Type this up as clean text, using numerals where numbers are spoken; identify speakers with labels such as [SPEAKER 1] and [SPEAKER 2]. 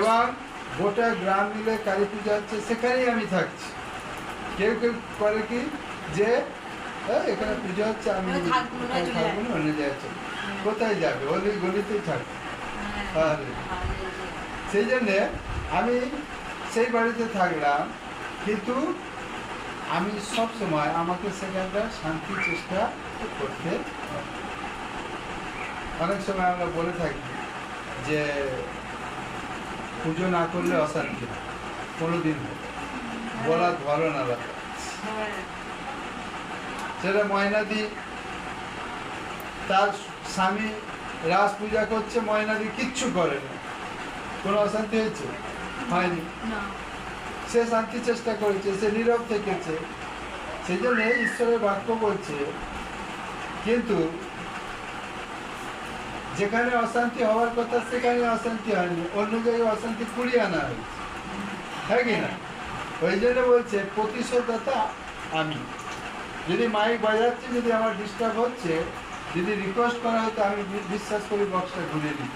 [SPEAKER 1] এবং গোটা গ্রাম মিলে কালী পূজা হচ্ছে, সেখানেই আমি থাকছি। কেউ কেউ করে কি যে এখানে পুজো হচ্ছে, আমি থাকবো না, অন্য যাচ্ছে, কোথায় যাবে, ওই গলিতেই থাকবে। সেই জন্যে আমি সেই বাড়িতে থাকলাম, কিন্তু আমি সব সময় আমাকে সেখানটা শান্তি চেষ্টা করতে হবে। অনেক সময় আমরা বলে থাকি যে পুজো না করলে অশান্তি হয়, কোনোদিন বলার ধরন আলাদা। সেটা ময়নাদি তার স্বামী রাস পূজা করছে, ময়নাদি কিচ্ছু করে না, কোনো অশান্তি হয়েছে? হয়নি। সে শান্তি চেষ্টা করেছে, সে নীরব থেকেছে। সেই জন্য ঈশ্বরের বাক্য বলছে, কিন্তু যেখানে অশান্তি হওয়ার কথা সেখানে অশান্তি হয়নি, অন্য জায়গায় অশান্তি কুড়িয়ে আনা হয়েছে, হ্যাঁ কি না? ওই জন্য বলছে প্রতিশোধতা আমি। যদি মাইক বাজাচ্ছে, যদি আমার ডিস্টার্ব হচ্ছে, যদি রিকোয়েস্ট করা হতো, আমি বিশ্বাস করি বক্সটা ঘুরিয়ে দিত।